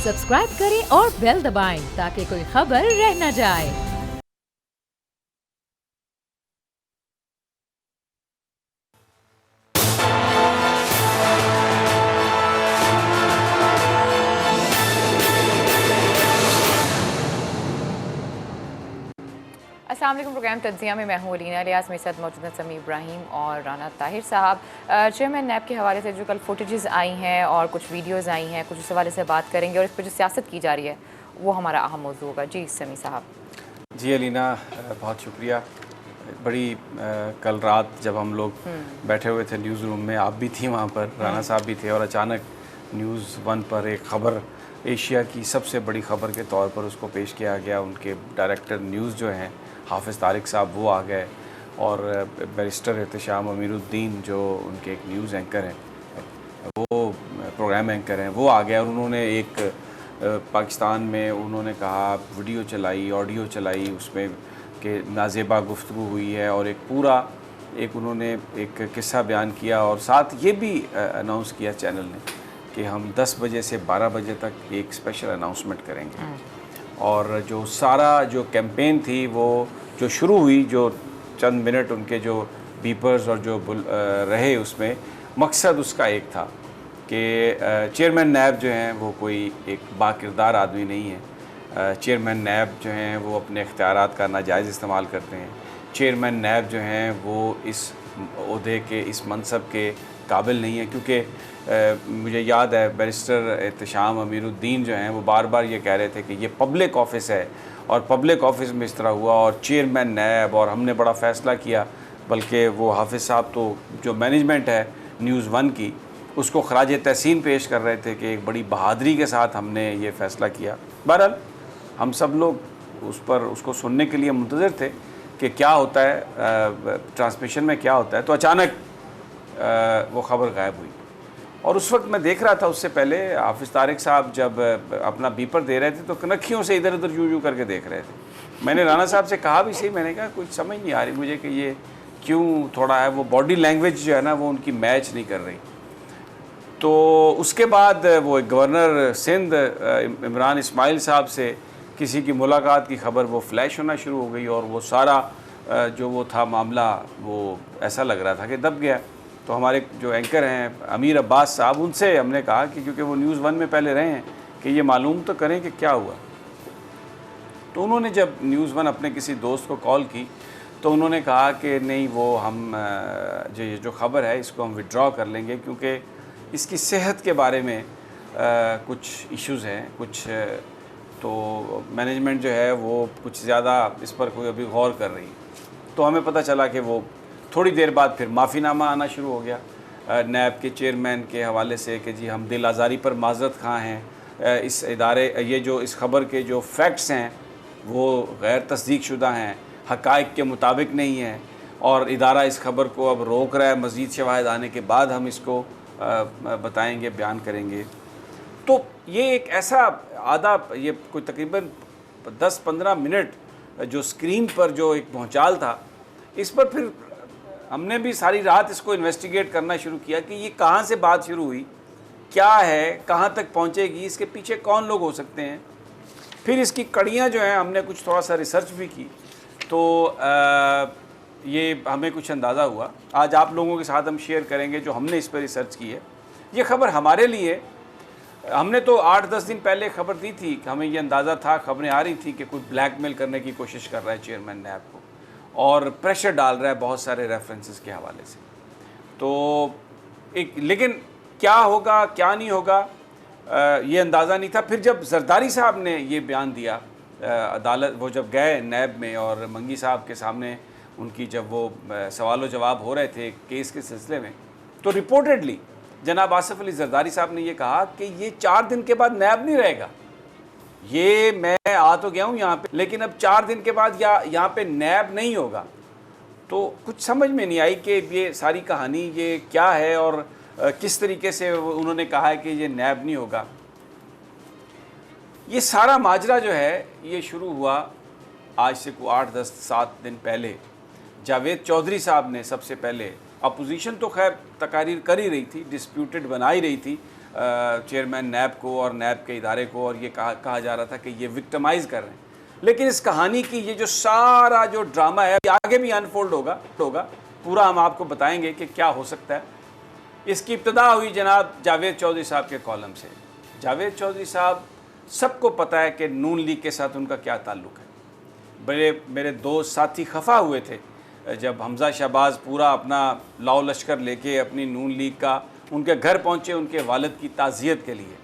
Subscribe करें और bell दबाएं ताकि कोई खबर रह न जाए। अस्सलाम वालेकुम। प्रोग्राम तज्ज़िया में मैं हूँ अलीना लियास। मेरे साथ मौजूद हैं समी इब्राहिम और राना ताहिर साहब। चेयरमैन नैब के हवाले से जो कल फुटेजेस आई हैं और कुछ वीडियोस आई हैं, कुछ उस हवाले से बात करेंगे और इस पर जो सियासत की जा रही है वो हमारा अहम मौजू होगा। जी समी साहब। जी अलीना, बहुत शुक्रिया। बड़ी कल रात जब हम लोग बैठे हुए थे न्यूज़ रूम में, आप भी थी वहाँ पर, राना साहब भी थे, और अचानक न्यूज़ वन पर एक ख़बर, एशिया की सबसे बड़ी ख़बर के तौर पर उसको पेश किया गया। उनके डायरेक्टर न्यूज़ जो हैं हाफिज़ तारिक साहब, वो आ गए, और बैरिस्टर एहतशाम अमीरुद्दीन जो उनके एक न्यूज़ एंकर हैं, वो प्रोग्राम एंकर हैं, वो आ गए और उन्होंने एक पाकिस्तान में उन्होंने कहा, वीडियो चलाई, ऑडियो चलाई, उसमें कि नाजेबा गुफ्तगू हुई है, और एक पूरा उन्होंने एक किस्सा बयान किया, और साथ ये भी अनाउंस किया चैनल ने कि हम 10 बजे से 12 बजे तक एक स्पेशल अनाउंसमेंट करेंगे। और जो सारा जो कैंपेन थी वो जो शुरू हुई, जो चंद मिनट उनके जो बीपर्स और जो रहे, उसमें मकसद उसका एक था कि चेयरमैन नैब जो हैं वो कोई एक बाकिरदार आदमी नहीं है। चेयरमैन नैब जो हैं वो अपने इख्तियारात का नाजायज़ इस्तेमाल करते हैं। चेयरमैन नैब जो हैं वो इस ओहदे के, इस मनसब के काबिल नहीं है, क्योंकि मुझे याद है बैरिस्टर एहतशाम अमीरुद्दीन जो हैं वो बार बार ये कह रहे थे कि ये पब्लिक ऑफिस है, और पब्लिक ऑफिस में इस तरह हुआ, और चेयरमैन नैब, और हमने बड़ा फ़ैसला किया। बल्कि वो हाफिज़ साहब तो जो मैनेजमेंट है न्यूज़ वन की, उसको खराज तहसीन पेश कर रहे थे कि एक बड़ी बहादरी के साथ हमने ये फ़ैसला किया। बहरहाल हम सब लोग उस पर उसको सुनने के लिए मुंतज़िर थे कि क्या होता है, ट्रांसमिशन में क्या होता है। तो अचानक वो ख़बर गायब हुई, और उस वक्त मैं देख रहा था, उससे पहले हाफिज़ तारिक साहब जब अपना बीपर दे रहे थे तो कनखियों से इधर उधर यूँ करके देख रहे थे। मैंने राना साहब से कहा भी सही, मैंने कहा कुछ समझ नहीं आ रही मुझे कि ये क्यों थोड़ा है, वो बॉडी लैंग्वेज जो है ना वो उनकी मैच नहीं कर रही। तो उसके बाद वो गवर्नर सिंध इमरान इस्माइल साहब से किसी की मुलाकात की ख़बर वो फ्लैश होना शुरू हो गई, और वो सारा जो वो था मामला, वो ऐसा लग रहा था कि दब गया। तो हमारे जो एंकर हैं अमीर अब्बास साहब, उनसे हमने कहा कि क्योंकि वो न्यूज़ वन में पहले रहे हैं, कि ये मालूम तो करें कि क्या हुआ। तो उन्होंने जब न्यूज़ वन अपने किसी दोस्त को कॉल की तो उन्होंने कहा कि नहीं, वो हम जो ख़बर है इसको हम विड्रॉ कर लेंगे, क्योंकि इसकी सेहत के बारे में कुछ इश्यूज़ हैं, कुछ तो मैनेजमेंट जो है वो कुछ ज़्यादा इस पर कोई अभी गौर कर रही। तो हमें पता चला कि वो थोड़ी देर बाद फिर माफ़ीनामा आना शुरू हो गया नैब के चेयरमैन के हवाले से कि जी हम दिल आज़ारी पर माज़रत ख़्वाह हैं, इस इदारे, ये जो इस ख़बर के जो फैक्ट्स हैं वो गैर तस्दीक शुदा हैं, हक़ाइक़ के मुताबिक नहीं है, और इदारा इस खबर को अब रोक रहा है, मज़ीद शवाहिद आने के बाद हम इसको बताएंगे, बयान करेंगे। तो ये एक ऐसा आधा, ये कोई तकरीबन 10-15 मिनट जो स्क्रीन पर जो एक भौचाल था, इस पर फिर हमने भी सारी रात इसको इन्वेस्टिगेट करना शुरू किया कि ये कहाँ से बात शुरू हुई, क्या है, कहाँ तक पहुँचेगी, इसके पीछे कौन लोग हो सकते हैं। फिर इसकी कड़ियाँ जो हैं, हमने कुछ थोड़ा सा रिसर्च भी की, तो ये हमें कुछ अंदाज़ा हुआ। आज आप लोगों के साथ हम शेयर करेंगे जो हमने इस पर रिसर्च की है। ये ख़बर हमारे लिए, हमने तो 8-10 दिन पहले ख़बर दी थी कि हमें ये अंदाज़ा था, ख़बरें आ रही थी कि कोई ब्लैकमेल करने की कोशिश कर रहा है चेयरमैन नैब को, और प्रेशर डाल रहा है बहुत सारे रेफरेंसेस के हवाले से। तो लेकिन क्या होगा क्या नहीं होगा ये अंदाज़ा नहीं था। फिर जब जरदारी साहब ने ये बयान दिया, अदालत वो जब गए नैब में और मंगी साहब के सामने उनकी जब वो सवाल जवाब हो रहे थे केस के सिलसिले में, तो रिपोर्टेडली जनाब आसिफ अली जरदारी साहब ने ये कहा कि ये 4 दिन के बाद नैब नहीं रहेगा। ये मैं आ तो गया हूँ यहाँ पे, लेकिन अब 4 दिन के बाद यहाँ पे नैब नहीं होगा। तो कुछ समझ में नहीं आई कि ये सारी कहानी ये क्या है, और किस तरीके से उन्होंने कहा है कि ये नैब नहीं होगा। ये सारा माजरा जो है ये शुरू हुआ आज से को 8-10-7 दिन पहले। जावेद चौधरी साहब ने सबसे पहले, अपोजिशन तो खैर तकारीर कर ही रही थी, डिस्प्यूटेड बना ही रही थी, चेयरमैन नैब को और नैब के इदारे को, और ये कहा जा रहा था कि ये विक्टिमाइज़ कर रहे हैं। लेकिन इस कहानी की ये जो सारा जो ड्रामा है ये आगे भी अनफोल्ड होगा पूरा, हम आपको बताएंगे कि क्या हो सकता है। इसकी इब्तदा हुई जनाब जावेद चौधरी साहब के कॉलम से। जावेद चौधरी साहब, सबको पता है कि नून लीग के साथ उनका क्या ताल्लुक़ है। मेरे दोस्त साथी खफा हुए थे जब हमज़ा शहबाज पूरा अपना लाओ लश्कर लेके अपनी नून लीग का उनके घर पहुँचे उनके वालिद की ताज़ियत के लिए।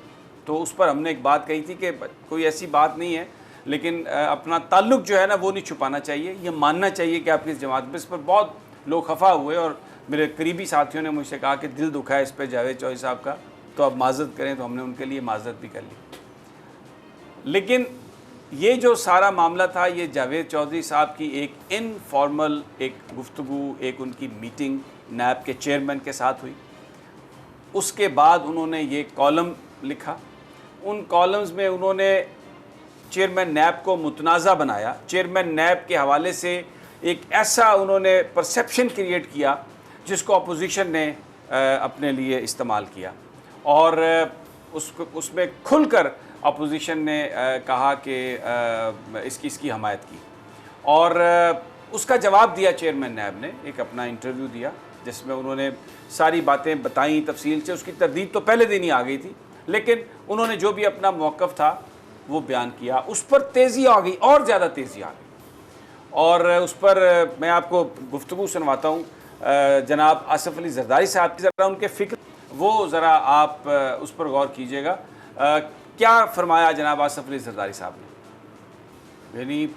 तो उस पर हमने एक बात कही थी कि कोई ऐसी बात नहीं है, लेकिन अपना ताल्लुक़ जो है ना वो नहीं छुपाना चाहिए, ये मानना चाहिए कि आपकी इस जमात में। इस पर बहुत लोग खफा हुए और मेरे करीबी साथियों ने मुझसे कहा कि दिल दुखा है इस पर जावेद चौधरी साहब का, तो अब माज़रत करें। तो हमने उनके लिए माज़रत भी कर ली। लेकिन ये जो सारा मामला था, ये जावेद चौधरी साहब की एक इनफॉर्मल एक गुफ्तगू, एक उनकी मीटिंग नैब के चेयरमैन के साथ हुई। उसके बाद उन्होंने ये कॉलम लिखा। उन कॉलम्स में उन्होंने चेयरमैन नैब को मुतनाज़ा बनाया। चेयरमैन नैब के हवाले से एक ऐसा उन्होंने परसेप्शन क्रिएट किया जिसको अपोजिशन ने अपने लिए इस्तेमाल किया, और उसमें खुलकर अपोजिशन ने कहा कि इसकी हमायत की, और उसका जवाब दिया चेयरमैन नैब ने। एक अपना इंटरव्यू दिया जिसमें उन्होंने सारी बातें बताई तफसील से। उसकी तरदीद तो पहले दिन ही आ गई थी, लेकिन उन्होंने जो भी अपना मौक़िफ़ था वो बयान किया। उस पर तेज़ी आ गई, और ज़्यादा तेज़ी आ गई, और उस पर मैं आपको गुफ्तगू सुनवाता हूँ जनाब आसिफ अली ज़रदारी साहब की। ज़रा उनके फ़िक्र वो ज़रा आप उस पर गौर कीजिएगा। क्या फरमाया जनाब आसिफ अली ज़रदारी साहब ने। यानी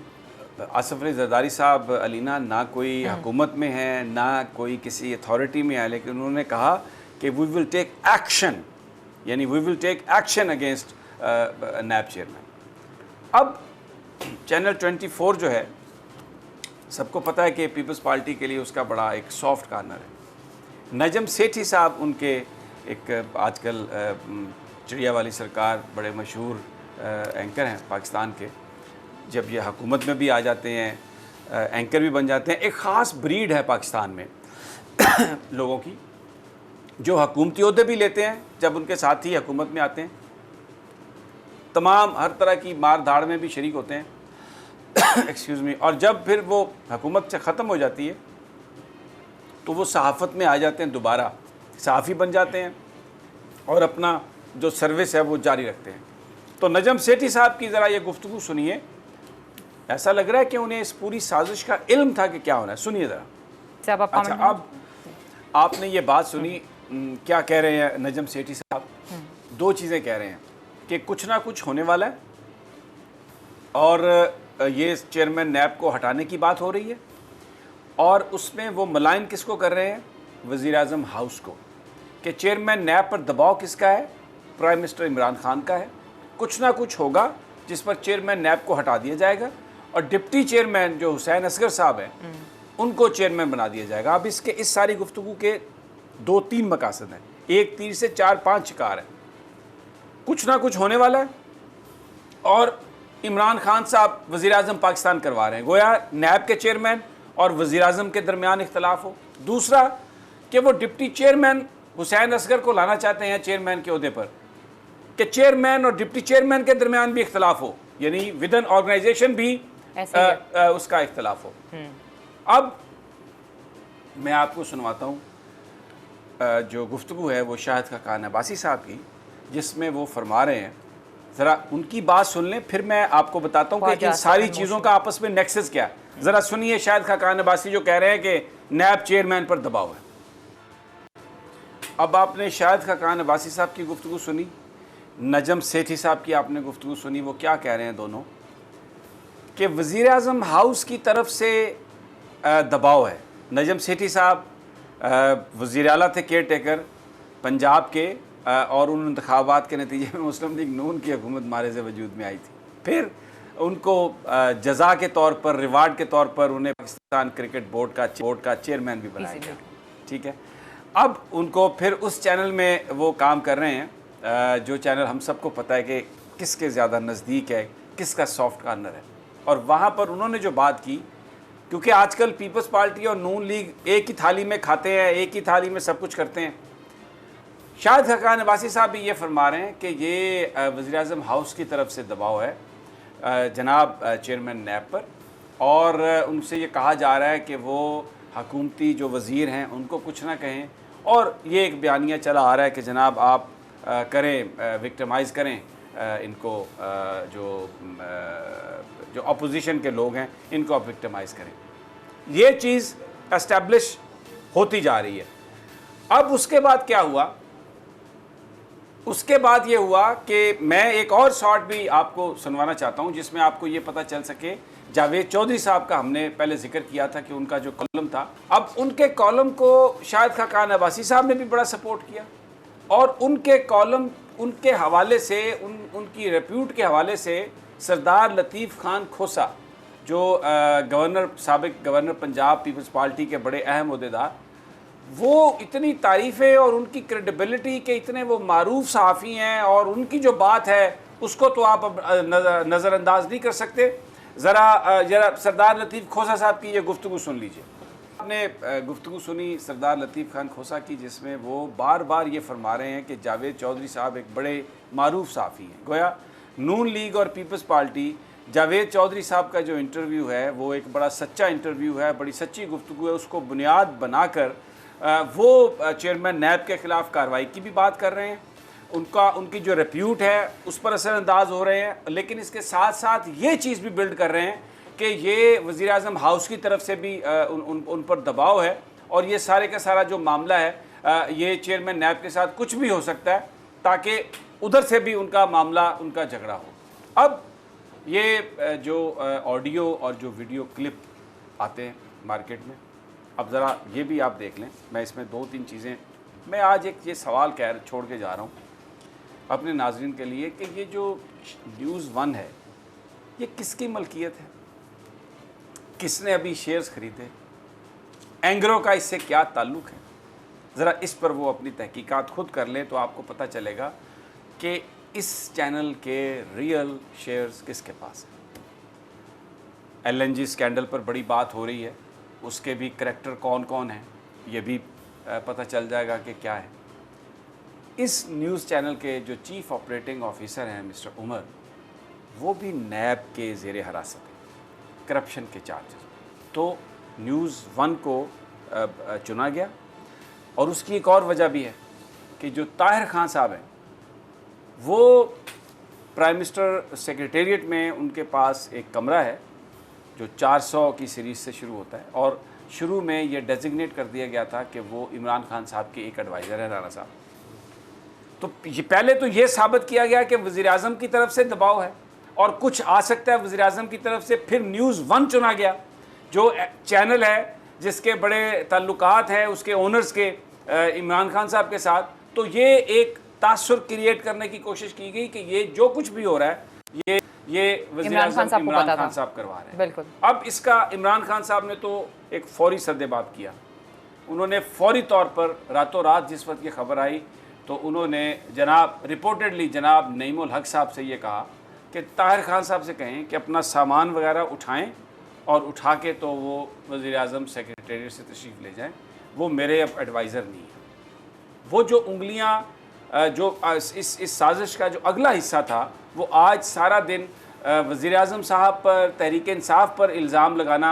आसिफ अली ज़रदारी साहब अलीना ना कोई हुकूमत में है, ना कोई किसी अथॉरिटी में है, लेकिन उन्होंने कहा कि वी विल टेक एक्शन, यानी we will take action against NAB chairman. अब चैनल 24 जो है, सबको पता है कि पीपल्स पार्टी के लिए उसका बड़ा एक सॉफ्ट कार्नर है। नजम सेठी साहब उनके एक आजकल चिड़िया वाली सरकार बड़े मशहूर एंकर हैं पाकिस्तान के। जब ये हुकूमत में भी आ जाते हैं, एंकर भी बन जाते हैं। एक ख़ास ब्रीड है पाकिस्तान में लोगों की जो हुकूमती ओहदे भी लेते हैं जब उनके साथी हुकूमत में आते हैं, तमाम हर तरह की मार धाड़ में भी शरीक होते हैं एक्सक्यूज़ मी, और जब फिर वो हुकूमत से ख़त्म हो जाती है तो वो सहाफ़त में आ जाते हैं, दोबारा सहाफ़ी बन जाते हैं और अपना जो सर्विस है वो जारी रखते हैं। तो नजम सेठी साहब की ज़रा ये गुफ्तगू सुनिए। ऐसा लग रहा है कि उन्हें इस पूरी साजिश का इल्म था कि क्या होना है। सुनिए ज़रा। अच्छा, अब आपने ये बात सुनी, क्या कह रहे हैं नजम सेठी साहब। दो चीज़ें कह रहे हैं कि कुछ ना कुछ होने वाला है, और ये चेयरमैन नैब को हटाने की बात हो रही है, और उसमें वो मलाइन किसको कर रहे हैं, वज़ीर-ए-आज़म हाउस को, कि चेयरमैन नैब पर दबाव किसका है, प्राइम मिनिस्टर इमरान खान का है। कुछ ना कुछ होगा जिस पर चेयरमैन नैब को हटा दिया जाएगा, और डिप्टी चेयरमैन जो हुसैन असगर साहब हैं उनको चेयरमैन बना दिया जाएगा। अब इस सारी गुफ्तगू के 2-3 मकासद हैं, एक तीर से 4-5 शिकार हैं। कुछ ना कुछ होने वाला है, और इमरान खान साहब वज़ीर-ए-आज़म पाकिस्तान करवा रहे हैं, गोया नैब के चेयरमैन और वज़ीर-ए-आज़म के दरमियान इख्तलाफ हो। दूसरा कि वो डिप्टी चेयरमैन हुसैन असगर को लाना चाहते हैं चेयरमैन के ओहदे पर, कि चेयरमैन और डिप्टी चेयरमैन के दरमियान भी इख्तलाफ हो, यानी विद इन ऑर्गेनाइजेशन भी उसका इख्तलाफ हो। अब मैं आपको सुनवाता हूँ जो गुफ्तगू है वो शाहिद खाकान अब्बासी साहब की, जिसमें वो फरमा रहे हैं, ज़रा उनकी बात सुन लें, फिर मैं आपको बताता हूँ कि इन सारी चीज़ों का आपस में नेक्सस क्या है। ज़रा सुनिए शाहिद खाकान अब्बासी जो कह रहे हैं कि नैब चेयरमैन पर दबाव है। अब आपने शाहिद खाकान अब्बासी साहब की गुफ्तगू सुनी, नजम सेठी साहब की आपने गुफ्तगू सुनी। वो क्या कह रहे हैं दोनों, कि वज़ीर-ए-आज़म हाउस की तरफ से दबाव है। नजम सेठी साहब वज़ीर आला थे, केयर टेकर पंजाब के, और उन इंतखाबात के नतीजे में मुस्लिम लीग नून की हुकूमत मारे से वजूद में आई थी। फिर उनको जज़ा के तौर पर, रिवार्ड के तौर पर उन्हें पाकिस्तान क्रिकेट बोर्ड का चेयरमैन भी बनाया गया। ठीक है, अब उनको फिर उस चैनल में वो काम कर रहे हैं जो चैनल हम सबको पता है कि किसके ज़्यादा नज़दीक है, किसका सॉफ्ट कार्नर है। और वहाँ पर उन्होंने जो बात की, क्योंकि आजकल पीपल्स पार्टी और नून लीग एक ही थाली में खाते हैं, एक ही थाली में सब कुछ करते हैं। शाहिद खाकान अब्बासी साहब भी ये फरमा रहे हैं कि ये वज़ीर-ए-आज़म हाउस की तरफ से दबाव है जनाब चेयरमैन नैब पर, और उनसे ये कहा जा रहा है कि वो हकूमती जो वज़ीर हैं उनको कुछ ना कहें, और ये एक बयानिया चला आ रहा है कि जनाब आप करें, विक्टिमाइज़ करें इनको, जो अपोजिशन के लोग हैं इनको आप विक्टिमाइज़ करें। ये चीज़ एस्टेब्लिश होती जा रही है। अब उसके बाद क्या हुआ, उसके बाद ये हुआ कि मैं एक और शॉट भी आपको सुनवाना चाहता हूँ जिसमें आपको ये पता चल सके। जावेद चौधरी साहब का हमने पहले जिक्र किया था कि उनका जो कॉलम था, अब उनके कॉलम को शाहिद खाकान अब्बासी साहब ने भी बड़ा सपोर्ट किया, और उनके कॉलम उनके हवाले से उनकी रेप्यूट के हवाले से सरदार लतीफ़ खान खोसा जो गवर्नर, साबिक गवर्नर पंजाब पीपल्स पार्टी के बड़े अहम ओहदेदार, वो इतनी तारीफ़ें और उनकी क्रेडिबिलिटी के इतने वो मारूफ सहाफ़ी हैं, और उनकी जो बात है उसको तो आप नज़रअंदाज नहीं कर सकते। ज़रा सरदार लतीफ़ खोसा साहब की ये गुफ्तगू सुन लीजिए। आपने गुफ्तगू सुनी सरदार लतीफ़ खान खोसा की, जिसमें वो बार बार ये फरमा रहे हैं कि जावेद चौधरी साहब एक बड़े मारूफ सहाफ़ी हैं। गोया नून लीग और पीपल्स पार्टी, जावेद चौधरी साहब का जो इंटरव्यू है वो एक बड़ा सच्चा इंटरव्यू है, बड़ी सच्ची गुफ्तगू है, उसको बुनियाद बनाकर वो चेयरमैन नैब के ख़िलाफ़ कार्रवाई की भी बात कर रहे हैं। उनकी जो रेप्यूट है उस पर असरअंदाज हो रहे हैं, लेकिन इसके साथ साथ ये चीज़ भी बिल्ड कर रहे हैं कि ये वज़ीर-ए-आज़म हाउस की तरफ से भी उन पर दबाव है, और ये सारे का सारा जो मामला है ये चेयरमैन नैब के साथ कुछ भी हो सकता है ताकि उधर से भी उनका मामला, उनका झगड़ा हो। अब ये जो ऑडियो और जो वीडियो क्लिप आते हैं मार्केट में, अब ज़रा ये भी आप देख लें। मैं इसमें 2-3 चीज़ें, मैं आज एक ये सवाल छोड़ के जा रहा हूँ अपने नाज़रीन के लिए कि ये जो न्यूज़ 1 है ये किसकी मलकियत है, किसने अभी शेयर्स ख़रीदे, एंगरों का इससे क्या ताल्लुक़ है। ज़रा इस पर वो अपनी तहकीकात खुद कर लें तो आपको पता चलेगा कि इस चैनल के रियल शेयर्स किसके पास है। LNG स्कैंडल पर बड़ी बात हो रही है, उसके भी करैक्टर कौन कौन हैं ये भी पता चल जाएगा कि क्या है। इस न्यूज़ चैनल के जो चीफ़ ऑपरेटिंग ऑफिसर हैं मिस्टर उमर, वो भी नैब के ज़ेरे हिरासत हैं करप्शन के चार्जेस। तो न्यूज़ 1 को चुना गया, और उसकी एक और वजह भी है कि जो ताहिर खान साहब हैं वो प्राइम मिनिस्टर सेक्रेटेरिएट में उनके पास एक कमरा है जो 400 की सीरीज़ से शुरू होता है, और शुरू में ये डेजिग्नेट कर दिया गया था कि वो इमरान खान साहब के एक एडवाइज़र है, राना साहब। तो ये पहले तो ये साबित किया गया कि वज़ीर-ए-आज़म की तरफ से दबाव है और कुछ आ सकता है वज़ीर-ए-आज़म की तरफ से। फिर न्यूज़ 1 चुना गया जो चैनल है जिसके बड़े ताल्लुकात हैं उसके ओनर्स के इमरान खान साहब के साथ। तो ये एक तासुर क्रिएट करने की कोशिश की गई कि ये जो कुछ भी हो रहा है ये वज़ीर-ए-आज़म इमरान खान साहब करवा रहे हैं। बिल्कुल। अब इसका इमरान खान साहब ने तो एक फौरी सद्देबाब किया। उन्होंने फौरी तौर पर रातों रात जिस वक्त ये खबर आई तो उन्होंने रिपोर्टेडली जनाब नईमुल हक साहब से ये कहा कि ताहिर खान साहब से कहें कि अपना सामान वगैरह उठाएं और उठा के तो वो वज़ीर-ए-आज़म सेक्रेटेरिएट से तशरीफ़ ले जाएं, वो मेरे अब एडवाइज़र नहीं है। वो जो उंगलियां जो इस साजिश का जो अगला हिस्सा था वो आज सारा दिन वज़ीर-ए-आज़म साहब पर, तहरीक इंसाफ पर इल्ज़ाम लगाना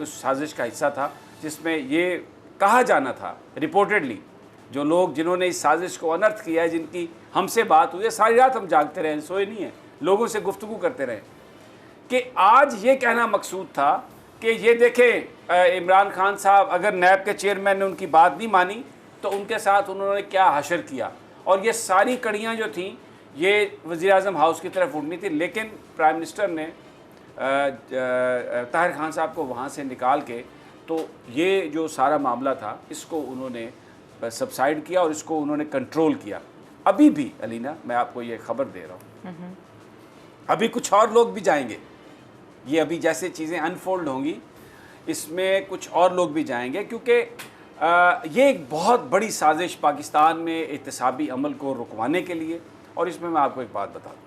उस साजिश का हिस्सा था, जिसमें ये कहा जाना था रिपोर्टेडली जो लोग जिन्होंने इस साजिश को अनर्थ किया है, जिनकी हमसे बात हुई है, सारी रात हम जागते रहे, सोए नहीं हैं, लोगों से गुफ्तगू करते रहे, कि आज ये कहना मकसूद था कि ये देखें इमरान खान साहब अगर नैब के चेयरमैन ने उनकी बात नहीं मानी तो उनके साथ उन्होंने क्या हशर किया। और ये सारी कड़ियाँ जो थीं ये वज़ीर-ए-आज़म हाउस की तरफ उड़नी थी, लेकिन प्राइम मिनिस्टर ने ताहिर खान साहब को वहाँ से निकाल के तो ये जो सारा मामला था इसको उन्होंने सबसाइड किया और इसको उन्होंने कंट्रोल किया। अभी भी अलीना मैं आपको ये ख़बर दे रहा हूँ, अभी कुछ और लोग भी जाएंगे, ये अभी जैसे चीज़ें अनफोल्ड होंगी इसमें कुछ और लोग भी जाएंगे, क्योंकि ये एक बहुत बड़ी साजिश पाकिस्तान में एहतसाबी अमल को रुकवाने के लिए। और इसमें मैं आपको एक बात बता दूँ,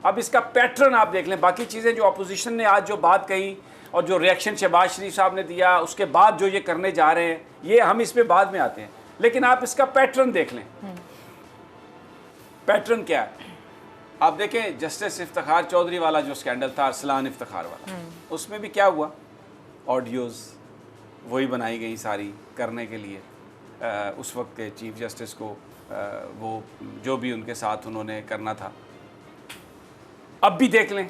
अब इसका पैटर्न आप देख लें, बाकी चीज़ें जो अपोजिशन ने आज जो बात कही और जो रिएक्शन शहबाज शरीफ साहब ने दिया, उसके बाद जो ये करने जा रहे हैं, ये हम इस पर बाद में आते हैं, लेकिन आप इसका पैटर्न देख लें। पैटर्न क्या है। आप देखें जस्टिस इफ्तिखार चौधरी वाला जो स्कैंडल था, अरसलान इफ्तिखार वाला, उसमें भी क्या हुआ, ऑडियोज़ वही बनाई गई सारी करने के लिए उस वक्त के चीफ जस्टिस को वो जो भी उनके साथ उन्होंने करना था। अब भी देख लें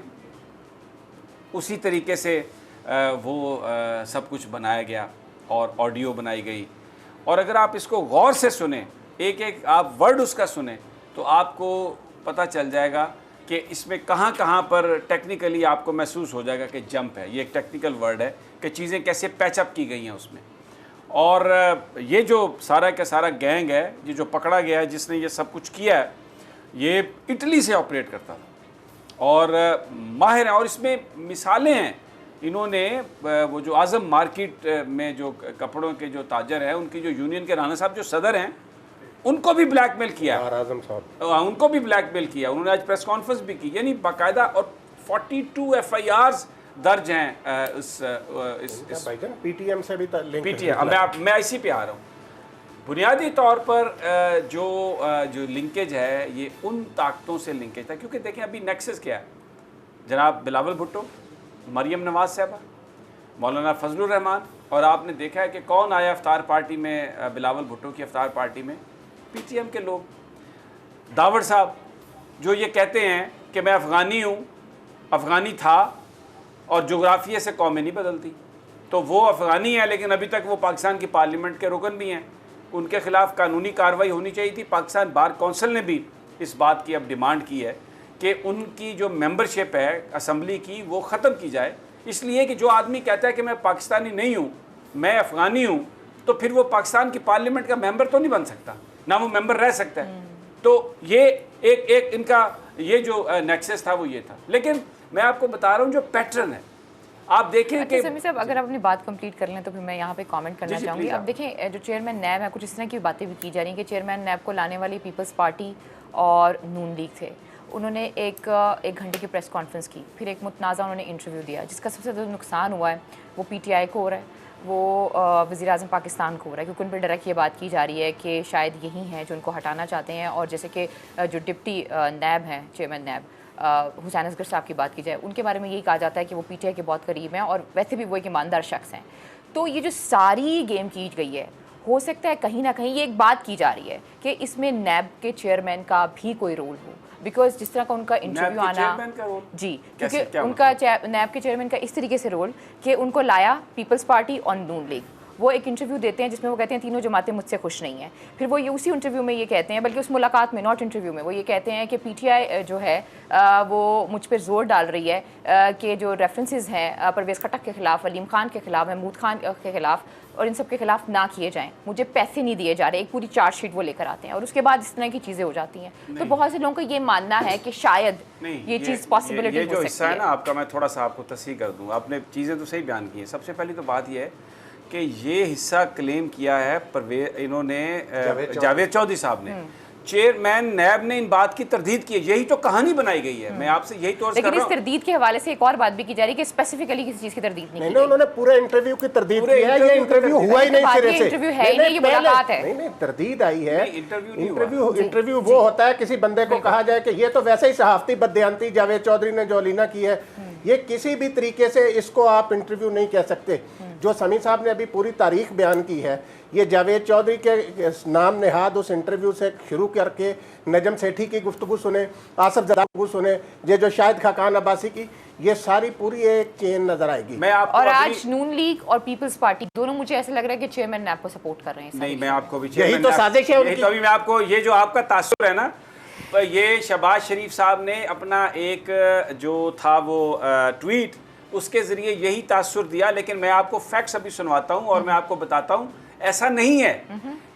उसी तरीके से वो सब कुछ बनाया गया और ऑडियो बनाई गई। और अगर आप इसको गौर से सुने, एक एक आप वर्ड उसका सुने, तो आपको पता चल जाएगा कि इसमें कहाँ कहाँ पर टेक्निकली आपको महसूस हो जाएगा कि जंप है। ये एक टेक्निकल वर्ड है कि चीज़ें कैसे पैचअप की गई हैं उसमें। और ये जो सारा का सारा गैंग है, ये जो पकड़ा गया है, जिसने ये सब कुछ किया है, ये इटली से ऑपरेट करता था और माहिर है। और इसमें मिसालें हैं, इन्होंने वो जो आज़म मार्केट में जो कपड़ों के जो ताजर हैं, उनकी जो यूनियन के राना साहब जो सदर हैं, उनको भी ब्लैकमेल किया, आज़म साहब उनको भी ब्लैकमेल किया। उन्होंने आज प्रेस कॉन्फ्रेंस भी की, यानी बाकायदा। और 42 FIRs दर्ज हैं इस PTM से भी PTM। मैं इसी पे आ रहा हूँ। बुनियादी तौर पर जो लिंकेज है, ये उन ताकतों से लिंकेज था, क्योंकि देखें अभी नेक्सस क्या है। जनाब बिलावल भुट्टो, मरियम नवाज साहबा, मौलाना फजलुर रहमान, और आपने देखा है कि कौन आया इफ्तार पार्टी में, बिलावल भुट्टो की इफ्तार पार्टी में PTM के लोग। दावड़ साहब जो ये कहते हैं कि मैं अफ़गानी हूँ, अफ़गानी था, और जोग्राफिया से कौमें नहीं बदलती, तो वो अफ़गानी है लेकिन अभी तक वो पाकिस्तान की पार्लियामेंट के रुकन भी हैं। उनके ख़िलाफ़ कानूनी कार्रवाई होनी चाहिए थी। पाकिस्तान बार कौंसिल ने भी इस बात की अब डिमांड की है कि उनकी जो मेंबरशिप है असम्बली की, वो ख़त्म की जाए। इसलिए कि जो आदमी कहता है कि मैं पाकिस्तानी नहीं हूँ, मैं अफ़गानी हूँ, तो फिर वो पाकिस्तान की पार्लियामेंट का मेंबर तो नहीं बन सकता, ना वो मेंबर रह सकता है। तो ये एक इनका ये जो नेक्सस था वो ये था। लेकिन मैं आपको बता रहा हूँ जो पैटर्न है, आप देखें कि समीर साहब अगर आप अपनी बात कंप्लीट कर लें तो फिर मैं यहाँ पे कमेंट करना चाहूँगी। अब देखें जो चेयरमैन नैब है, कुछ इस तरह की बातें भी की जा रही हैं कि चेयरमैन नैब को लाने वाली पीपल्स पार्टी और नून लीग थे। उन्होंने एक घंटे की प्रेस कॉन्फ्रेंस की, फिर एक मुतनाज़ा उन्होंने इंटरव्यू दिया, जिसका सबसे ज़्यादा नुकसान हुआ है वो PTI को हो रहा है, वो वज़ीर आज़म पाकिस्तान को हो रहा है, क्योंकि उन पर डायरेक्ट ये बात की जा रही है कि शायद यही हैं जो उनको हटाना चाहते हैं। और जैसे कि जो डिप्टी नैब हैं, चेयरमैन नैब हुसैन असगर साहब की बात की जाए, उनके बारे में यही कहा जाता है कि वो PTI के बहुत करीब हैं और वैसे भी वो एक ईमानदार शख्स हैं। तो ये जो सारी गेम की गई है, हो सकता है कहीं ना कहीं ये एक बात की जा रही है कि इसमें नैब के चेयरमैन का भी कोई रोल हो, बिकॉज जिस तरह का उनका इंटरव्यू आना जी, क्योंकि उनका नैब के चेयरमैन का इस तरीके से रोल कि उनको लाया पीपल्स पार्टी और नून लीग, वो एक इंटरव्यू देते हैं जिसमें वो कहते हैं तीनों जमातें मुझसे खुश नहीं हैं। फिर वो ये उसी इंटरव्यू में ये कहते हैं, बल्कि उस मुलाकात में, नॉट इंटरव्यू में, वो ये कहते हैं कि PTI जो है वो मुझ पर जोर डाल रही है कि जो रेफरेंसेस हैं परवेज़ खटक के ख़िलाफ़, वलीम खान के ख़िलाफ़, महमूद खान के ख़िलाफ़ और इन सब के ख़िलाफ़ ना किए जाएँ, मुझे पैसे नहीं दिए जा रहे। एक पूरी चार्जशीट वो लेकर आते हैं और उसके बाद इस तरह की चीज़ें हो जाती हैं। तो बहुत से लोगों का ये मानना है कि शायद ये चीज़ पॉसिबिलिटी जो हिस्सा है ना आपका, मैं थोड़ा सा आपको तस्हीह कर दूँ। आपने चीज़ें तो सही बयान की हैं। सबसे पहली तो बात यह है कि ये हिस्सा क्लेम किया है इन्होंने जावेद चौधरी साहब ने, चेयरमैन नैब ने इन बात की तरदीद की है। यही तो कहानी बनाई गई है। मैं आपसे यही तो लेकिन इस तरदीद के हवाले से एक और बात भी की जा रही है कि स्पेसिफिकली किसी चीज की तरदीद नहीं, उन्होंने पूरे इंटरव्यू की तरदीद की है। ये इंटरव्यू हुआ ही नहीं सिरे से, इंटरव्यू है ही नहीं, ये मुलाकात है। नहीं, तरदीद आई है। इंटरव्यू वो होता है, किसी बंदे को कहा जाए कि ये तो वैसे ही सहाफती बदयांती जावेद चौधरी ने जोलीना की है, ये किसी भी तरीके से इसको आप इंटरव्यू नहीं कह सकते। जो समी साहब ने अभी पूरी तारीख बयान की है, ये जावेद चौधरी के नाम नेहाद उस इंटरव्यू से शुरू करके नजम सेठी की गुफ्तगू सुने, आसफ जदागू सुने, ये जो शाहिद खाकान अब्बासी की, ये सारी पूरी एक चेन नजर आएगी। मैं आपको और आज नून लीग और पीपल्स पार्टी दोनों मुझे ऐसा लग रहा है कि चेयरमैन नैब को सपोर्ट कर रहे हैं। नहीं, मैं आपको भी यही तो साजिश है उनकी। अभी मैं आपको ये जो आपका तासुर है ना, ये शहबाज शरीफ साहब ने अपना एक जो था वो ट्वीट, उसके ज़रिए यही तासुर दिया। लेकिन मैं आपको फैक्ट्स अभी सुनवाता हूँ और मैं आपको बताता हूँ ऐसा नहीं है।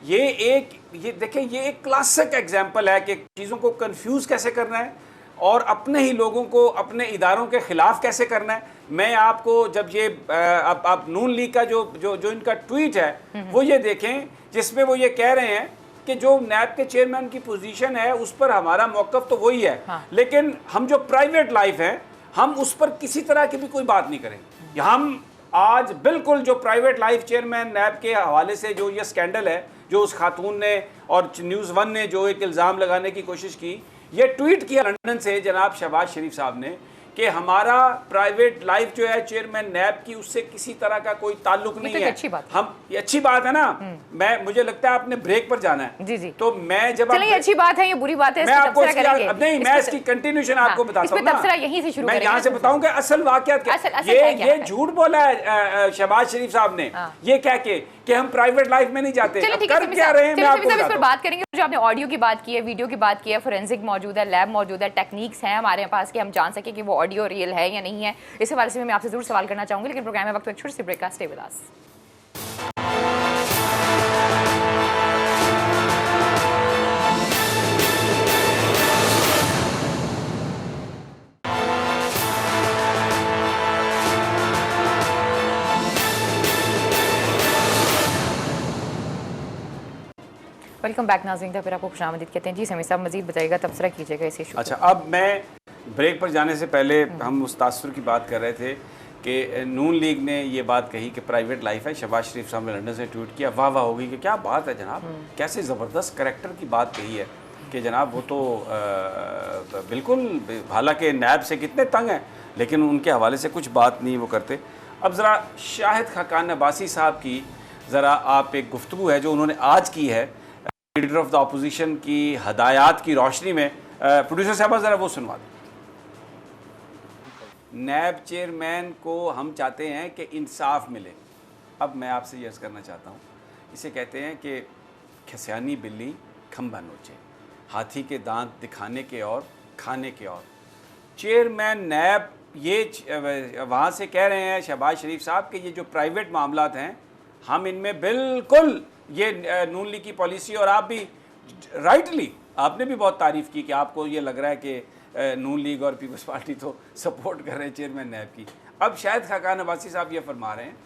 ये देखें, ये एक क्लासिक एग्जाम्पल है कि चीज़ों को कंफ्यूज कैसे करना है और अपने ही लोगों को अपने इदारों के ख़िलाफ़ कैसे करना है। मैं आपको जब ये आप नून लीग का जो इनका ट्वीट है वो ये देखें, जिसमें वो ये कह रहे हैं कि जो नैब के चेयरमैन की पोजीशन है उस पर हमारा मौक़िफ़ तो वही है, हाँ। लेकिन हम जो प्राइवेट लाइफ है हम उस पर किसी तरह की भी कोई बात नहीं करें। हम आज बिल्कुल जो प्राइवेट लाइफ चेयरमैन नैब के हवाले से जो ये स्कैंडल है, जो उस खातून ने और न्यूज़ 1 ने जो एक इल्ज़ाम लगाने की कोशिश की ये ट्वीट किया लंदन से जनाब शहबाज शरीफ साहब ने कि हमारा प्राइवेट लाइफ जो है चेयरमैन नैब की उससे किसी तरह का कोई ताल्लुक नहीं है। अच्छी बात हम ये अच्छी बात है ना। मैं मुझे लगता है आपने ब्रेक पर जाना है। जी जी। तो मैं जब चलिए अच्छी बात है, ये बुरी बात है, मैं आपको नहीं मैं इसकी कंटिन्यूशन आपको बताता हूँ ना। यहीं से शुरू मैं यहाँ से बताऊंगा असल वाकयात क्या। ये झूठ बोला है शहबाज शरीफ साहब ने ये कह के कि हम प्राइवेट लाइफ में नहीं जाते। कर क्या रहे हैं मैं आपको इस पर बात करेंगे। जो आपने ऑडियो की बात की है, वीडियो की बात की है, फोरेंसिक मौजूद है, लैब मौजूद है, टेक्निक्स हैं हमारे पास कि हम जान सके कि वो ऑडियो रियल है या नहीं है। इस हवाले से मैं आपसे जरूर सवाल करना चाहूंगी, लेकिन प्रोग्राम में वक्त एक छोटी सी ब्रेक का। Stay with us. Welcome back नाज़रीन। फिर आपको खुशामदीद कहते हैं। जी समीर साहब मजीद बताइएगा, तबसरा कीजिएगा इस इशू। अच्छा, अब मैं ब्रेक पर जाने से पहले हम उस तासुर की बात कर रहे थे कि नून लीग ने ये बात कही कि प्राइवेट लाइफ है। शहबाज शरीफ साहब ने लंदन से ट्वीट किया, वाह वाह होगी कि क्या बात है जनाब, कैसे ज़बरदस्त करैक्टर की बात कही है कि जनाब वो तो बिल्कुल, हालांकि नैब से कितने तंग हैं लेकिन उनके हवाले से कुछ बात नहीं वो करते। अब ज़रा शाहिद खाकान अब्बासी साहब की ज़रा आप एक गुफ्तगू है जो उन्होंने आज की है लीडर ऑफ द अपोजिशन की हदायत की रोशनी में, प्रोड्यूसर साहब ज़रा वो सुनवा दें। नैब चेयरमैन को हम चाहते हैं कि इंसाफ मिले। अब मैं आपसे ये अर्ज़ करना चाहता हूँ, इसे कहते हैं कि खसियानी बिल्ली खंभा नोचे, हाथी के दांत दिखाने के और खाने के और। चेयरमैन नैब ये वहाँ से कह रहे हैं शहबाज शरीफ साहब कि ये जो प्राइवेट मामलात हैं हम इनमें बिल्कुल, ये नून लीग की पॉलिसी, और आप भी राइटली आपने भी बहुत तारीफ़ की कि आपको ये लग रहा है कि नून लीग और पीपल्स पार्टी तो सपोर्ट कर रहे हैं चेयरमैन नैब की। अब शायद खाकान अब्बासी साहब ये फरमा रहे हैं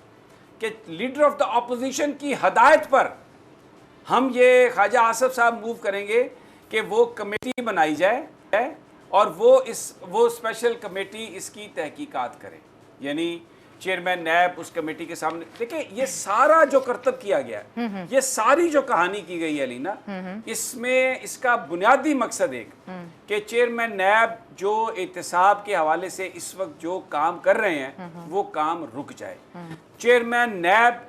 कि लीडर ऑफ द अपोजिशन की हदायत पर हम ये ख्वाजा आसफ साहब मूव करेंगे कि वो कमेटी बनाई जाए और वो स्पेशल कमेटी इसकी तहकीकात करे। यानी चेयरमैन नैब उस कमेटी के सामने, देखिए ये सारा जो करतब किया गया है, ये सारी जो कहानी की गई है लीना, इसमें इसका बुनियादी मकसद एक कि चेयरमैन नैब जो एहतसाब के हवाले से इस वक्त जो काम कर रहे हैं वो काम रुक जाए। चेयरमैन नैब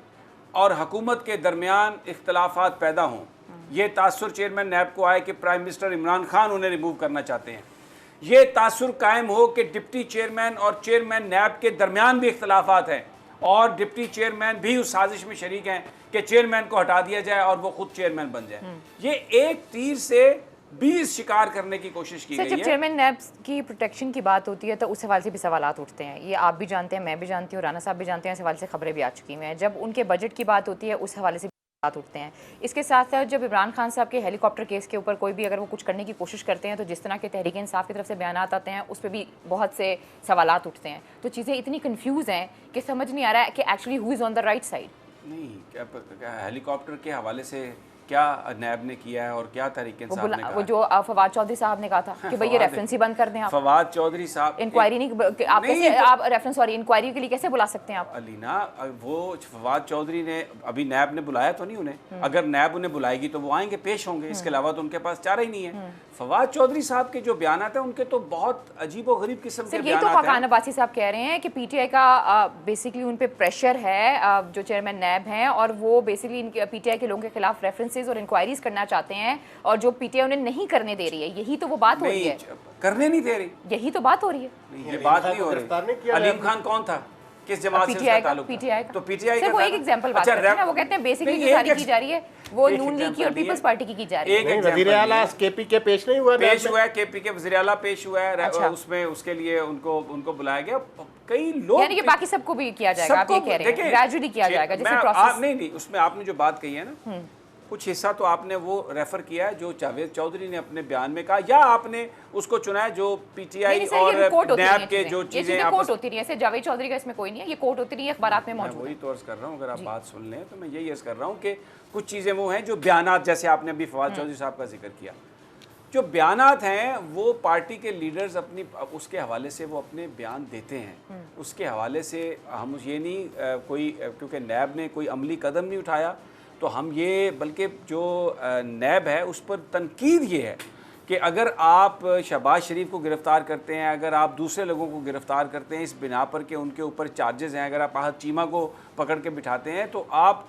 और हुकूमत के दरमियान इख्तलाफात पैदा हों, ये तासुर चेयरमैन नैब को आए कि प्राइम मिनिस्टर इमरान खान उन्हें रिमूव करना चाहते हैं। ये तासुर कायम हो कि डिप्टी चेयरमैन और चेयरमैन नैब के दरमियान भी इख्तलाफात हैं और डिप्टी चेयरमैन भी उस साजिश में शरीक हैं कि चेयरमैन को हटा दिया जाए और वो खुद चेयरमैन बन जाए। ये एक तीर से 20 शिकार करने की कोशिश की गई है। जब चेयरमैन नैब की प्रोटेक्शन की बात होती है तो उस हवाले से भी सवालात उठते हैं। ये आप भी जानते हैं, मैं भी जानती हूँ, राना साहब भी जानते हैं, इस हवाले से खबरें भी आ चुकी हैं। जब उनके बजट की बात होती है उस हवाले से बात उठते हैं। इसके साथ साथ जब इमरान खान साहब के हेलीकॉप्टर केस के ऊपर कोई भी अगर वो कुछ करने की कोशिश करते हैं तो जिस तरह के तहरीक इंसाफ की तरफ से बयानात आते हैं उस पर भी बहुत से सवालात उठते हैं। तो चीज़ें इतनी कंफ्यूज हैं कि समझ नहीं आ रहा है कि actually who is on the right side. नहीं, क्या हेलीकॉप्टर के हवाले से क्या नैब ने किया है और क्या तरीके से वो जो फवाद चौधरी साहब ने कहा था कि भाई ये रेफरेंस ही बंद कर दें आप। फवाद चौधरी साहब इंक्वायरी नहीं, आप कैसे आप रेफरेंस सॉरी इंक्वायरी के लिए कैसे बुला सकते हैं आप? अलीना, वो फवाद चौधरी ने अभी नैब ने बुलाया तो नहीं उन्हें, अगर नैब उन्हें बुलाएगी तो वो आएंगे, पेश होंगे, इसके अलावा तो उनके पास चारा ही नहीं है। फवाद चौधरी साहब के जो बयान हैं उनके तो बहुत अजीब और गरीब किस्म के बयान हैं। ये तो खाकान अब्बासी साहब कह रहे हैं कि पीटीआई का बेसिकली उन पे प्रेशर है जो चेयरमैन नैब हैं और वो बेसिकली पीटीआई के लोगों के खिलाफ रेफरेंसेस और इंक्वायरीज करना चाहते हैं और जो पीटीआई उन्हें नहीं करने दे रही है। यही तो वो बात हो रही है, करने नहीं दे रही, यही तो बात हो रही है। ये बात नहीं हो रही। अलीम खान कौन था, किस जमात से उसका ताल्लुक था? पीटीआई का। तो पीटीआई का वो एक एग्जांपल बात करते हैं, वो कहते हैं बेसिकली जो सारी की जा रही है वो नून लीग की और पीपल्स पार्टी की जा रही है। वज़ीर आला केपी के पेश नहीं हुआ, पेश हुआ है, केपी के वज़ीर आला पेश हुआ है। उसमें उसके लिए उनको बुलाया गया। कई लोग, यानी कि बाकी सबको भी किया जाएगा, आप ये कह रहे हैं ग्रेजुअली किया जाएगा जैसे प्रोसेस। नहीं, उसमें आपने जो बात कही है ना, कुछ हिस्सा तो आपने वो रेफर किया है जो जावेद चौधरी ने अपने बयान में कहा, या आपने उसको चुना है जो पीटीआई और नैब के जो चीजें कोर्ट होती रही है। जावेद चौधरी का इसमें कोई नहीं है, ये कोर्ट होती रही है, अखबारात में मौजूद है। वही तो अर्ज कर रहा हूँ, अगर आप बात सुन लें तो मैं यही अर्ज कर रहा हूँ कि कुछ चीजें वो हैं जो बयानात, जैसे आपने अभी फवाद चौधरी साहब का जिक्र किया, जो बयानात हैं वो पार्टी के लीडर्स अपनी उसके हवाले से वो अपने बयान देते हैं। उसके हवाले से हम ये नहीं कोई, क्योंकि नैब ने कोई अमली कदम नहीं उठाया तो हम ये, बल्कि जो नैब है उस पर तनकीद ये है कि अगर आप शहबाज शरीफ को गिरफ़्तार करते हैं, अगर आप दूसरे लोगों को गिरफ़्तार करते हैं इस बिना पर कि उनके ऊपर चार्जेस हैं, अगर आप आहत चीमा को पकड़ के बिठाते हैं, तो आप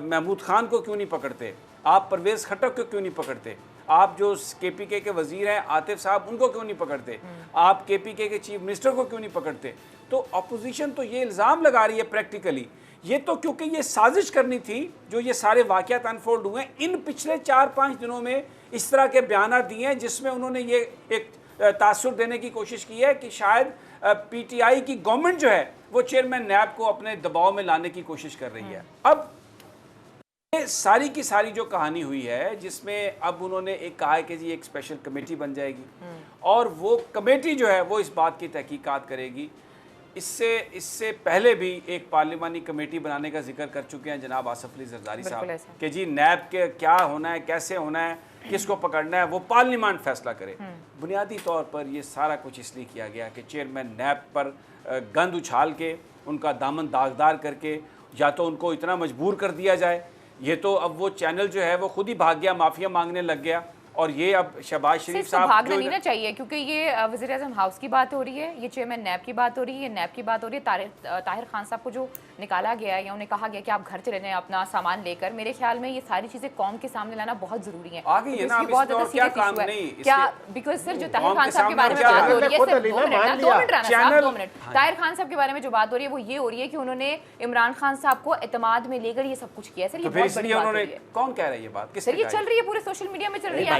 महमूद खान को क्यों नहीं पकड़ते? आप परवेज़ खट्टक को क्यों नहीं पकड़ते? आप जो KPK के वज़ीर हैं आतिफ साहब, उनको क्यों नहीं पकड़ते? आप KPK के चीफ मिनिस्टर को क्यों नहीं पकड़ते? तो अपोजिशन तो ये इल्ज़ाम लगा रही है प्रैक्टिकली, ये तो क्योंकि ये साजिश करनी थी जो ये सारे वाक़यात अनफोल्ड हुए इन पिछले 4-5 दिनों में इस तरह के बयान दिए हैं जिसमें उन्होंने ये एक तासुर देने की कोशिश की है कि शायद PTI की गवर्नमेंट जो है वो चेयरमैन नैब को अपने दबाव में लाने की कोशिश कर रही है। अब ये सारी की सारी जो कहानी हुई है जिसमें अब उन्होंने एक कहा है कि जी एक स्पेशल कमेटी बन जाएगी और वो कमेटी जो है वो इस बात की तहकीकात करेगी। इससे पहले भी एक पार्लिमानी कमेटी बनाने का जिक्र कर चुके हैं जनाब आसफ अली जरदारी साहब कि जी नैब के क्या होना है, कैसे होना है, किसको पकड़ना है, वो पार्लियामेंट फैसला करे। बुनियादी तौर पर ये सारा कुछ इसलिए किया गया कि चेयरमैन नैब पर गंद उछाल के उनका दामन दागदार करके या तो उनको इतना मजबूर कर दिया जाए, ये तो अब वो चैनल जो है वो खुद ही भाग गया, माफिया मांगने लग गया। और ये अब शहबाज शरीफ साहब भागना नहीं ना चाहिए क्योंकि ये वज़ीर आज़म हाउस की बात हो रही है, ये चेयरमैन नैब की बात हो रही है, नैब की बात हो रही है। ताहिर खान साहब को जो निकाला गया है या उन्हें कहा गया कि आप घर चले जाएं अपना सामान लेकर, मेरे ख्याल में ये सारी चीजें कौम के सामने लाना बहुत जरूरी है। आगे ये ना बहुत ज्यादा सीरियस इशू है क्या, बिकॉज सर जो ताहिर खान साहब के बारे में बात हो रही है, 2 मिनट ताहिर खान साहब के बारे में जो बात हो रही है वो ये हो रही है कि उन्होंने इमरान खान साहब को एतमाद में लेकर ये सब कुछ किया। सर ये बहुत बड़ी बात है। कौन कह रहा है ये बात? सर ये चल रही है, पूरे सोशल मीडिया में चल रही है।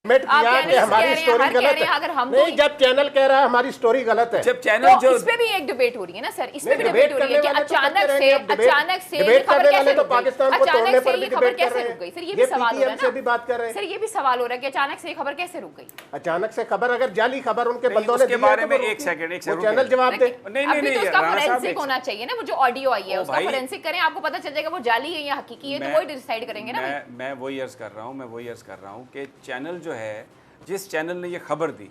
एडमिट किया कि हमारी स्टोरी गलत है। अगर हम नहीं, जब चैनल कह रहा है हमारी स्टोरी गलत है, जब चैनल जो इस पे भी एक डिबेट हो रही है ना सर, इस पे भी डिबेट हो रही है कि अचानक से डिबेट करने वाले तो पाकिस्तान को तोड़ने पर भी खबर डिबेट कर कैसे रहे रुक गई? हैं। सर ये भी सवाल हो रहा है से भी बात कर रहे हैं सर, ये भी सवाल हो रहा है कि अचानक से खबर कैसे रुक गई? अचानक से खबर, अगर जाली खबर उनके बंदों ने के बारे में एक सेकंड चैनल जवाब दे। नहीं उसका फोरेंसिक होना चाहिए ना, वो जो ऑडियो आई है उसका फोरेंसिक करें, आपको पता चल जाएगा वो जाली है या हकीकी है, तो वही डिसाइड करेंगे ना। मैं वही अर्ज कर रहा हूँ कि चैनल जो है, जिस चैनल ने ये खबर दी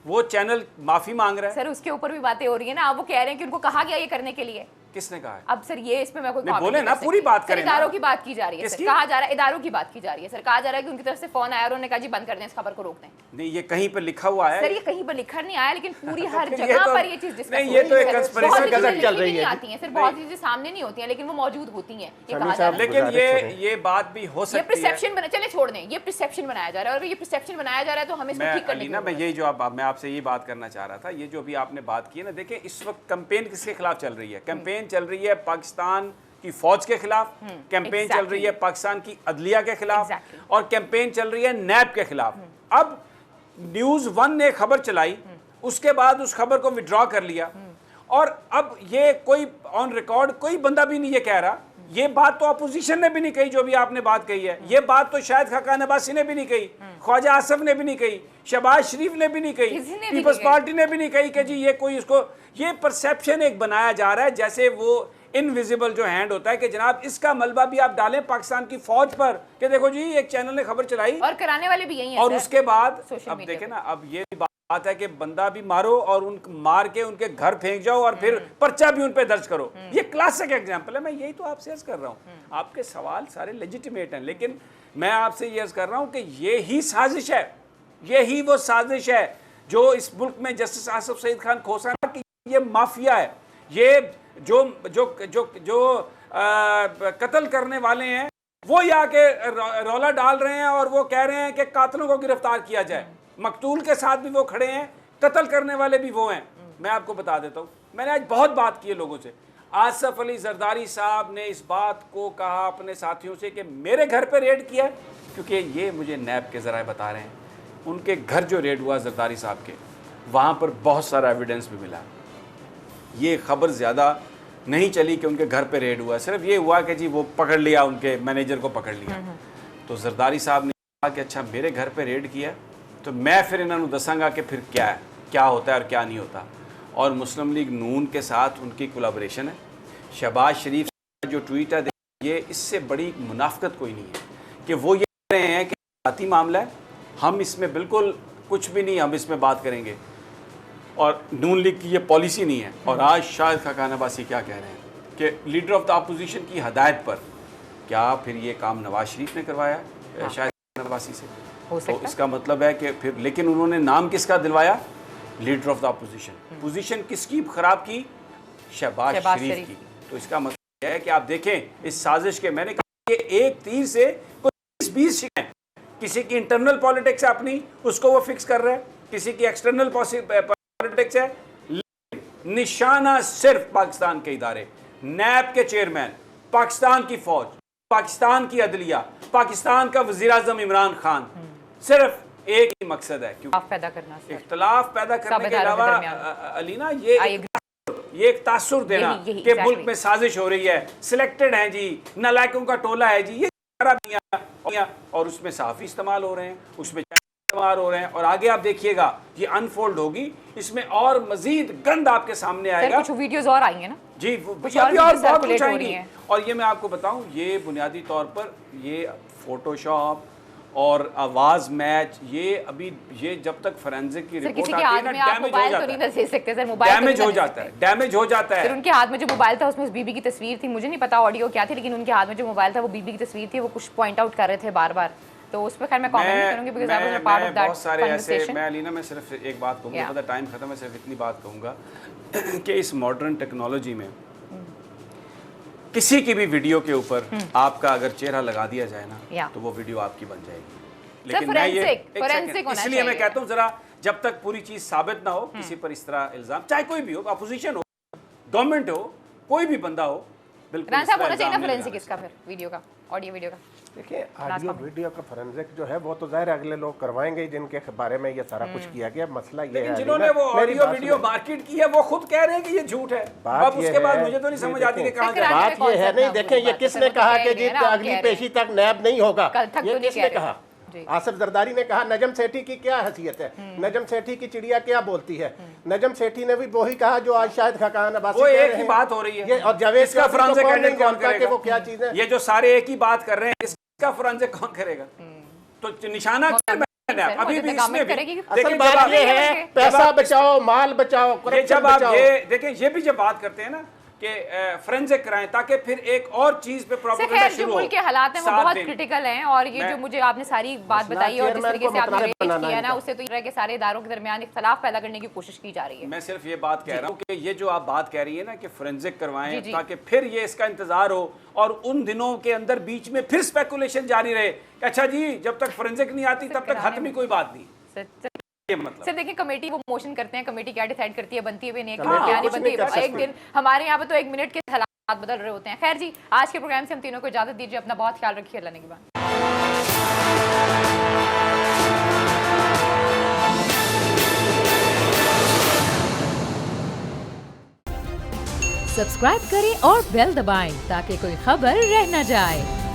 वो चैनल माफी मांग रहा है। सर उसके ऊपर भी बातें हो रही है ना, अब वो कह रहे हैं कि उनको कहा गया ये करने के लिए। किसने कहा है? अब सर ये इसमें मैं कोई बोले ना, पूरी बात करें। इदारों की बात की जा रही है सर, कहा जा रहा है इदारों की बात की जा रही है सर, कहा जा रहा है कि उनकी तरफ से फोन आया और उन्होंने कहा जी बंद कर दें इस खबर को, रोक दें। नहीं, ये कहीं पर लिखा हुआ है सर, ये कहीं पर लिखा नहीं आया, लेकिन पूरी हर जगह पर ये चीज डिस्कस नहीं, ये तो एक कंस्पिरेसी गजब चल रही है। आती है सर, बहुत चीजें सामने नहीं होती हैं लेकिन वो मौजूद होती हैं, ये कहा जा रहा है। लेकिन ये बात भी हो सकती है, ये परसेप्शन बना, चले छोड़ दें, ये परसेप्शन बनाया जा रहा है और ये परसेप्शन बनाया जा रहा है तो हमें इसको ठीक करने की मैं यही जो मैं आपसे ये बात करना चाह रहा था, ये जो अभी आपने बात की है ना, देखिए इस वक्त कैंपेन किसके खिलाफ चल रही है? कैंपेन चल रही है पाकिस्तान की फौज के खिलाफ, कैंपेन चल रही है पाकिस्तान की अदलिया के खिलाफ, और कैंपेन चल रही है नैब के खिलाफ। अब न्यूज़ 1 ने खबर चलाई, उसके बाद उस खबर को विड्रॉ कर लिया, और अब ये कोई ऑन रिकॉर्ड कोई बंदा भी नहीं ये कह रहा, ये बात तो अपोजिशन ने भी नहीं कही जो भी आपने बात कही है, ये बात तो शायद खाकान अब्बासी ने भी नहीं कही, ख्वाजा आसफ ने भी नहीं कही, शहबाज शरीफ ने भी नहीं कही, पीपल्स पार्टी ने भी नहीं कही कि जी ये कोई इसको, ये परसेप्शन एक बनाया जा रहा है जैसे वो इनविजिबल जो हैंड होता है कि जनाब इसका मलबा भी आप डालें पाकिस्तान की फौज पर कि देखो जी एक चैनल ने खबर चलाई, और कराने वाले भी यही हैं और सर, उसके बाद अब देखें ना, अब ये बात है कि बंदा भी मारो और उन मार के उनके घर फेंक जाओ और फिर पर्चा भी उन पे दर्ज करो। ये क्लासिक एग्जांपल है। मैं यही तो आपसे अर्ज कर रहा हूँ, आपके सवाल सारे लेजिटिमेट हैं, लेकिन मैं आपसे ये अर्ज कर रहा हूँ कि ये ही साजिश है, यही वो साजिश है जो इस मुल्क में जस्टिस आसिफ सईद खान खोसा कि ये माफिया है, ये जो जो जो जो कत्ल करने वाले हैं वो यहाँ के रौला डाल रहे हैं और वो कह रहे हैं कि कातिलों को गिरफ्तार किया जाए, मकतूल के साथ भी वो खड़े हैं, कत्ल करने वाले भी वो हैं। मैं आपको बता देता हूँ, मैंने आज बहुत बात की है लोगों से, आसफ अली जरदारी साहब ने इस बात को कहा अपने साथियों से कि मेरे घर पे रेड किया, क्योंकि ये मुझे नैब के ज़राए बता रहे हैं, उनके घर जो रेड हुआ जरदारी साहब के, वहाँ पर बहुत सारा एविडेंस भी मिला। ये खबर ज़्यादा नहीं चली कि उनके घर पे रेड हुआ, सिर्फ ये हुआ कि जी वो पकड़ लिया, उनके मैनेजर को पकड़ लिया। तो जरदारी साहब ने कहा कि अच्छा मेरे घर पे रेड किया तो मैं फिर इन्होंने दसांगा कि फिर क्या होता है और क्या नहीं होता। और मुस्लिम लीग नून के साथ उनकी कोलैबोरेशन है। शहबाज शरीफ का जो ट्वीट है, ये इससे बड़ी मुनाफिकत कोई नहीं है कि वो ये कह रहे हैं कि जाती मामला है, हम इसमें बिल्कुल कुछ भी नहीं, हम इसमें बात करेंगे, और नून लीग की ये पॉलिसी नहीं है। और आज शायद खाकान अब्बासी क्या कह रहे हैं कि लीडर ऑफ द अपोजिशन की हदायत पर क्या फिर ये काम नवाज शरीफ ने करवाया शायद खाकान अब्बासी से? हो तो सकता है। इसका मतलब है कि फिर, लेकिन उन्होंने नाम किसका दिलवाया? Leader of the opposition. Position किसकी खराब की? शहबाज शरीफ की। तो इसका मतलब यह है कि आप देखें इस साजिश के, मैंने कहा ये एक तीर से कोई 20 शिकायत, किसी की इंटरनल पॉलिटिक्स है अपनी, उसको वो फिक्स कर रहा है, किसी की एक्सटर्नल पॉलिटिक्स है, निशाना सिर्फ पाकिस्तान के इदारे, नैब के चेयरमैन, पाकिस्तान की फौज, पाकिस्तान की अदलिया, पाकिस्तान का वजीर आजम इमरान खान, सिर्फ एक ही मकसद है, क्योंकि पैदा करना, इख्तलाफ पैदा करने के अलावा अलीना ये एक तासुर देना कि मुल्क में साजिश हो रही है, सिलेक्टेड है जी, नालायकों का टोला है जी, ये और उसमें सहाफ़ी इस्तेमाल हो रहे हैं, उसमें इस्तेमाल हो रहे हैं, और आगे आप देखिएगा ये अनफोल्ड होगी, इसमें और मजीद गंद आपके सामने आएगा। कुछ वीडियोस और आई हैं ना जी, कुछ और बहुत कुछ हो आएंगी। रही हैं। और ये मैं आपको बताऊं, ये बुनियादी तौर पर ये फोटोशॉप और आवाज मैच, ये अभी ये जब तक फोरेंसिक की रिपोर्ट आती है ना, डैमेज हो जाता है, डैमेज हो जाता है, डैमेज हो जाता है। उनके हाथ में जो मोबाइल था उसमें उस बीबी की तस्वीर थी, मुझे नहीं पता ऑडियो क्या थी, लेकिन उनके हाथ में जो मोबाइल था वो बीबी की तस्वीर थी, वो कुछ पॉइंट आउट कर रहे थे बार बार, तो उस पर खैर मैं कमेंट नहीं करूंगी because I was a part of that बहुत सारे ऐसे, कन्वर्सेशन। मैं अलीना मैं सिर्फ एक बात कहूँगा, पता टाइम खत्म है, सिर्फ इतनी बात कहूँगा कि इस मॉडर्न टेक्नोलॉजी में किसी की भी वीडियो के ऊपर आपका अगर चेहरा लगा दिया जाए ना, तो वो वीडियो आपकी बन जाएगी। लेकिन मैं ये इसलिए मैं कहता हूँ, जरा जब तक पूरी चीज साबित ना हो किसी पर इस तरह इल्जाम, चाहे कोई भी हो, अपोजिशन हो, गवर्नमेंट हो, कोई भी बंदा हो, बिल्कुल राना साहब होना चाहिए ना फोरेंसिक इसका, फिर वीडियो का, ऑडियो वीडियो का। देखिए ऑडियो वीडियो का फोरेंसिक जो है वो तो जाहिर अगले लोग करवाएंगे जिनके बारे में ये सारा कुछ किया गया। मसला ये है जिन्होंने वो ऑडियो वीडियो मार्केट की है वो खुद कह रहे हैं कि ये झूठ है। अब उसके बाद मुझे तो नहीं समझ आती कि कहां जाए। बात ये है, नहीं देखें ये किसने कहा कि जी अगली पेशी तक नैब नहीं होगा, ये किसने कहा? आसिफ जरदारी ने कहा। नजम सेठी की क्या हैसियत है? नजम सेठी की चिड़िया क्या बोलती है? नजम सेठी ने भी वही कहा जो आज शायद खाकान अब्बासी वो एक ही बात हो रही है। और जावेद इसका फोरेंसिक एडिट कौन करेगा? वो क्या चीज है? ये जो सारे एक ही बात कर रहे हैं, इसका फोरेंसिक कौन करेगा? तो निशाना अभी भी इसमें भी असल बात ये है, पैसा बचाओ, माल बचाओ, जब आप ये देखें, ये भी जब बात करते हैं ना कि फोरेंसिक कराएं ताकि फिर एक और चीज पे प्रोपेगेंडा शुरू हो। मुल्क के हालात हैं वो बहुत क्रिटिकल हैं, और ये जो मुझे आपने सारी बात बताई और जिस तरीके से आपने रेट किया ना, उससे तो ये के सारे इदारों के दरमियान इख्तलाफ पैदा करने की कोशिश की जा रही है। मैं सिर्फ ये बात कह रहा हूँ कि ये जो आप बात कह रही है ना कि फोरेंसिक करवाएं ताकि फिर ये इसका इंतजार हो, और उन दिनों के अंदर बीच में फिर स्पेकुलेशन जारी रहे। अच्छा जी, जब तक फोरेंसिक नहीं आती तब तक खत्म ही कोई बात नहीं। मतलब सर देखिए, कमेटी वो मोशन करते हैं, कमेटी क्या डिसाइड करती है, बनती है भी नहीं, क्या नहीं बनती है। एक दिन हमारे यहाँ पे तो एक मिनट के हालात बदल रहे होते हैं। खैर जी, आज के प्रोग्राम से हम तीनों को इजाजत दीजिए, अपना बहुत ख्याल रखिए, अल्लाह निगहबान। सब्सक्राइब करें और बेल दबाएं ताकि कोई खबर रह न जाए।